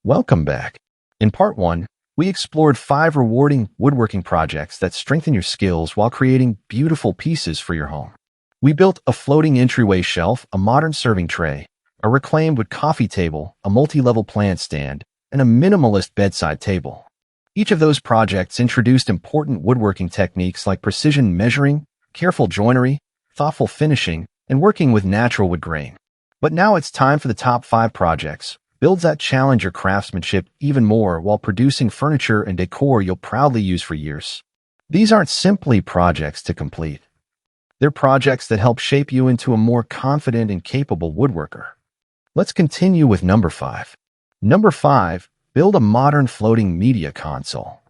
Welcome back. In part 1, we explored 5 rewarding woodworking projects that strengthen your skills while creating beautiful pieces for your home. We built a floating entryway shelf, a modern serving tray, a reclaimed wood coffee table, a multi-level plant stand, and a minimalist bedside table. Each of those projects introduced important woodworking techniques like precision measuring, careful joinery, thoughtful finishing, and working with natural wood grain. But now it's time for the top 5 projects. Builds that challenge your craftsmanship even more while producing furniture and decor you'll proudly use for years. These aren't simply projects to complete. They're projects that help shape you into a more confident and capable woodworker. Let's continue with number 5. Number 5. Build a modern floating media console.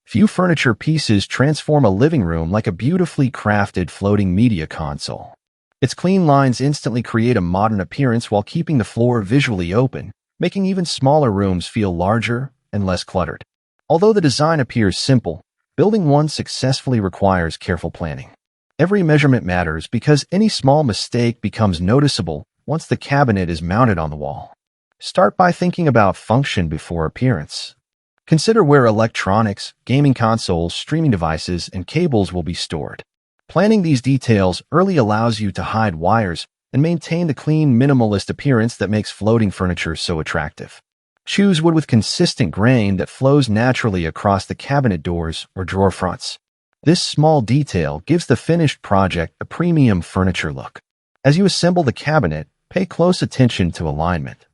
Few furniture pieces transform a living room like a beautifully crafted floating media console. Its clean lines instantly create a modern appearance while keeping the floor visually open, making even smaller rooms feel larger and less cluttered. Although the design appears simple, building one successfully requires careful planning. Every measurement matters because any small mistake becomes noticeable once the cabinet is mounted on the wall. Start by thinking about function before appearance. Consider where electronics, gaming consoles, streaming devices, and cables will be stored. Planning these details early allows you to hide wires and maintain the clean, minimalist appearance that makes floating furniture so attractive. Choose wood with consistent grain that flows naturally across the cabinet doors or drawer fronts. This small detail gives the finished project a premium furniture look. As you assemble the cabinet, pay close attention to alignment.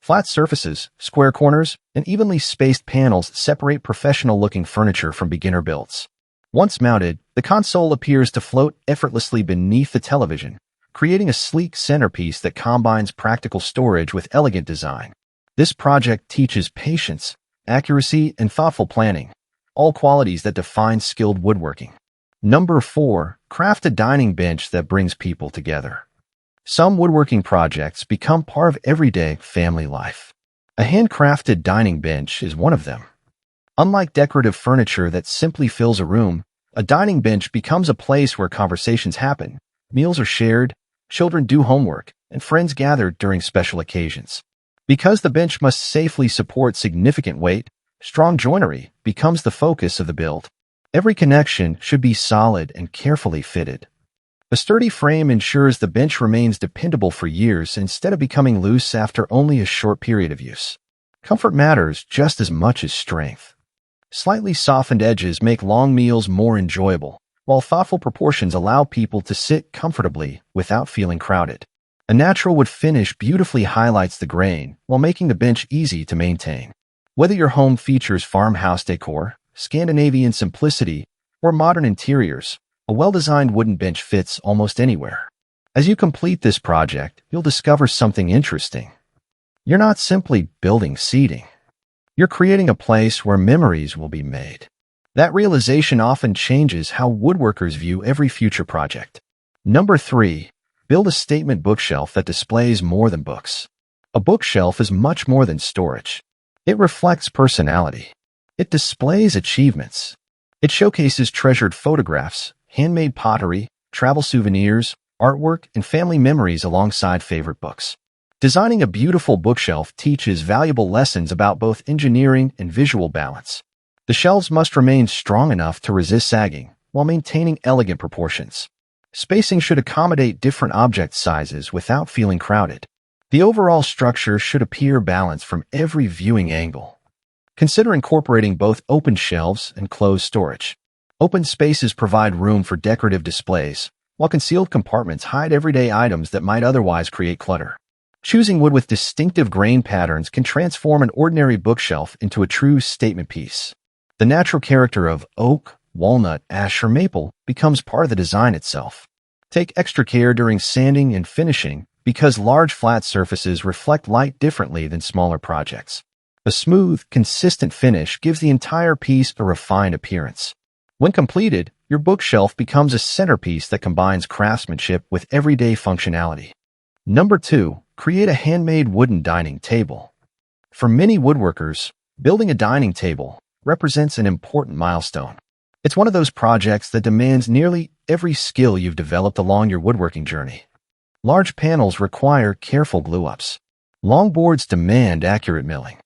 Flat surfaces, square corners, and evenly spaced panels separate professional-looking furniture from beginner builds. Once mounted, the console appears to float effortlessly beneath the television, creating a sleek centerpiece that combines practical storage with elegant design. This project teaches patience, accuracy, and thoughtful planning, all qualities that define skilled woodworking. Number 4. Craft a dining bench that brings people together. Some woodworking projects become part of everyday family life. A handcrafted dining bench is one of them. Unlike decorative furniture that simply fills a room, a dining bench becomes a place where conversations happen, meals are shared, children do homework, and friends gather during special occasions. Because the bench must safely support significant weight, strong joinery becomes the focus of the build. Every connection should be solid and carefully fitted. A sturdy frame ensures the bench remains dependable for years instead of becoming loose after only a short period of use. Comfort matters just as much as strength. Slightly softened edges make long meals more enjoyable, while thoughtful proportions allow people to sit comfortably without feeling crowded. A natural wood finish beautifully highlights the grain while making the bench easy to maintain. Whether your home features farmhouse decor, Scandinavian simplicity, or modern interiors, a well-designed wooden bench fits almost anywhere. As you complete this project, you'll discover something interesting. You're not simply building seating. You're creating a place where memories will be made. That realization often changes how woodworkers view every future project. Number 3. Build a statement bookshelf that displays more than books. A bookshelf is much more than storage. It reflects personality. It displays achievements. It showcases treasured photographs, handmade pottery, travel souvenirs, artwork, and family memories alongside favorite books. Designing a beautiful bookshelf teaches valuable lessons about both engineering and visual balance. The shelves must remain strong enough to resist sagging while maintaining elegant proportions. Spacing should accommodate different object sizes without feeling crowded. The overall structure should appear balanced from every viewing angle. Consider incorporating both open shelves and closed storage. Open spaces provide room for decorative displays, while concealed compartments hide everyday items that might otherwise create clutter. Choosing wood with distinctive grain patterns can transform an ordinary bookshelf into a true statement piece. The natural character of oak, walnut, ash, or maple becomes part of the design itself. Take extra care during sanding and finishing because large flat surfaces reflect light differently than smaller projects. A smooth, consistent finish gives the entire piece a refined appearance. When completed, your bookshelf becomes a centerpiece that combines craftsmanship with everyday functionality. Number 2. Create a handmade wooden dining table. For many woodworkers, building a dining table represents an important milestone. It's one of those projects that demands nearly every skill you've developed along your woodworking journey. Large panels require careful glue-ups. Long boards demand accurate milling.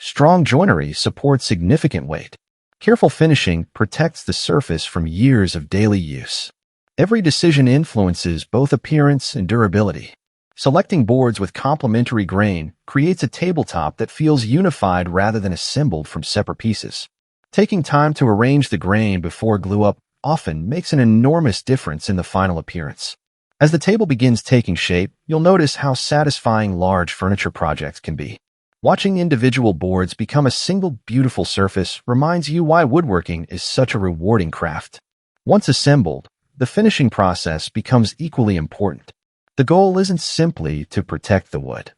Strong joinery supports significant weight. Careful finishing protects the surface from years of daily use. Every decision influences both appearance and durability. Selecting boards with complementary grain creates a tabletop that feels unified rather than assembled from separate pieces. Taking time to arrange the grain before glue-up often makes an enormous difference in the final appearance. As the table begins taking shape, you'll notice how satisfying large furniture projects can be. Watching individual boards become a single beautiful surface reminds you why woodworking is such a rewarding craft. Once assembled, the finishing process becomes equally important. The goal isn't simply to protect the wood.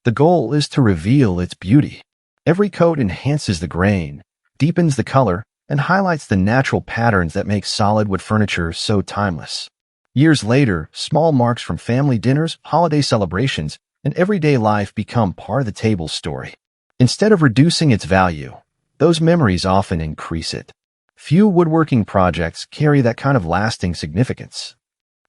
The goal is to reveal its beauty. Every coat enhances the grain, deepens the color, and highlights the natural patterns that make solid wood furniture so timeless. Years later, small marks from family dinners, holiday celebrations, and everyday life become part of the table's story. Instead of reducing its value, those memories often increase it. Few woodworking projects carry that kind of lasting significance.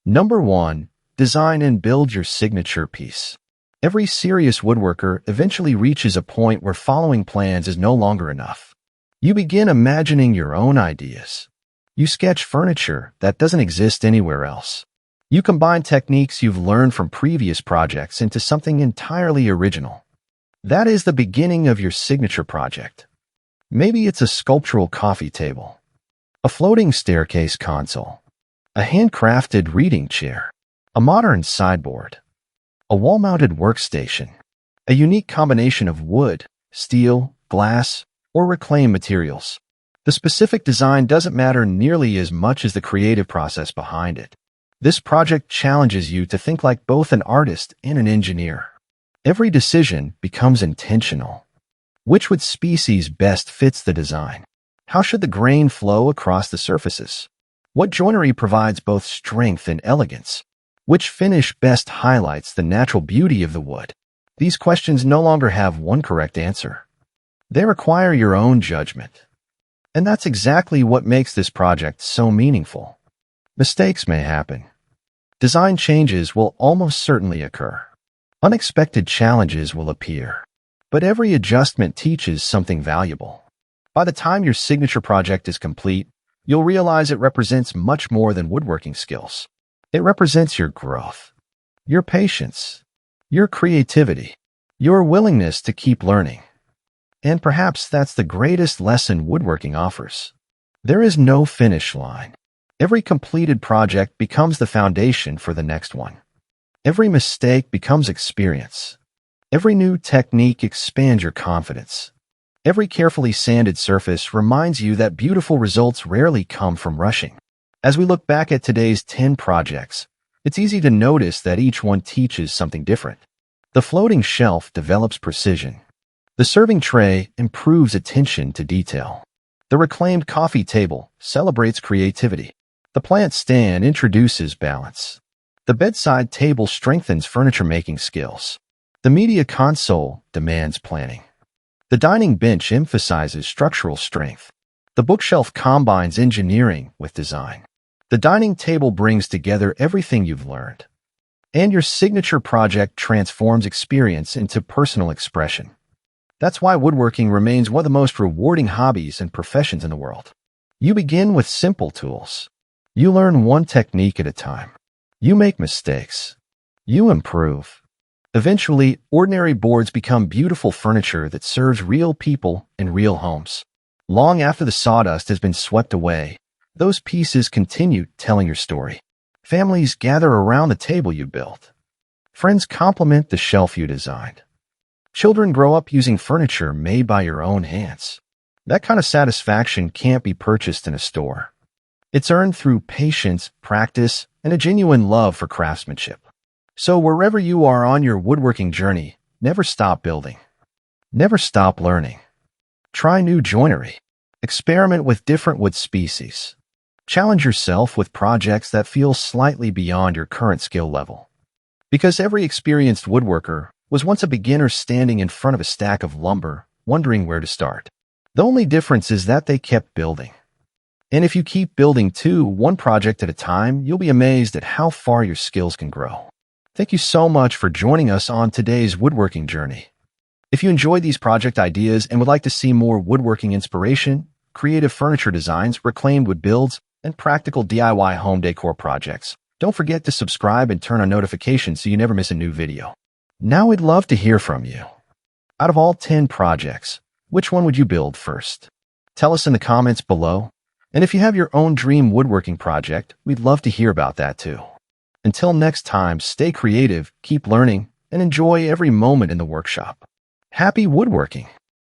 Number 1. Design and build your signature piece. Every serious woodworker eventually reaches a point where following plans is no longer enough. You begin imagining your own ideas. You sketch furniture that doesn't exist anywhere else. You combine techniques you've learned from previous projects into something entirely original. That is the beginning of your signature project. Maybe it's a sculptural coffee table, a floating staircase console, a handcrafted reading chair, a modern sideboard, a wall-mounted workstation, a unique combination of wood, steel, glass, or reclaimed materials. The specific design doesn't matter nearly as much as the creative process behind it. This project challenges you to think like both an artist and an engineer. Every decision becomes intentional. Which wood species best fits the design? How should the grain flow across the surfaces? What joinery provides both strength and elegance? Which finish best highlights the natural beauty of the wood? These questions no longer have one correct answer. They require your own judgment. And that's exactly what makes this project so meaningful. Mistakes may happen. Design changes will almost certainly occur. Unexpected challenges will appear. But every adjustment teaches something valuable. By the time your signature project is complete, you'll realize it represents much more than woodworking skills. It represents your growth, your patience, your creativity, your willingness to keep learning. And perhaps that's the greatest lesson woodworking offers. There is no finish line. Every completed project becomes the foundation for the next one. Every mistake becomes experience. Every new technique expands your confidence. Every carefully sanded surface reminds you that beautiful results rarely come from rushing. As we look back at today's 10 projects, it's easy to notice that each one teaches something different. The floating shelf develops precision. The serving tray improves attention to detail. The reclaimed coffee table celebrates creativity. The plant stand introduces balance. The bedside table strengthens furniture-making skills. The media console demands planning. The dining bench emphasizes structural strength. The bookshelf combines engineering with design. The dining table brings together everything you've learned. And your signature project transforms experience into personal expression. That's why woodworking remains one of the most rewarding hobbies and professions in the world. You begin with simple tools. You learn one technique at a time. You make mistakes. You improve. Eventually, ordinary boards become beautiful furniture that serves real people in real homes. Long after the sawdust has been swept away, those pieces continue telling your story. Families gather around the table you built. Friends compliment the shelf you designed. Children grow up using furniture made by your own hands. That kind of satisfaction can't be purchased in a store. It's earned through patience, practice, and a genuine love for craftsmanship. So wherever you are on your woodworking journey, never stop building. Never stop learning. Try new joinery. Experiment with different wood species. Challenge yourself with projects that feel slightly beyond your current skill level. Because every experienced woodworker was once a beginner standing in front of a stack of lumber, wondering where to start. The only difference is that they kept building. And if you keep building too, one project at a time, you'll be amazed at how far your skills can grow. Thank you so much for joining us on today's woodworking journey. If you enjoyed these project ideas and would like to see more woodworking inspiration, creative furniture designs, reclaimed wood builds, and practical DIY home decor projects, don't forget to subscribe and turn on notifications so you never miss a new video. Now we'd love to hear from you. Out of all 10 projects, which one would you build first? Tell us in the comments below. And if you have your own dream woodworking project, we'd love to hear about that too. Until next time, stay creative, keep learning, and enjoy every moment in the workshop. Happy woodworking!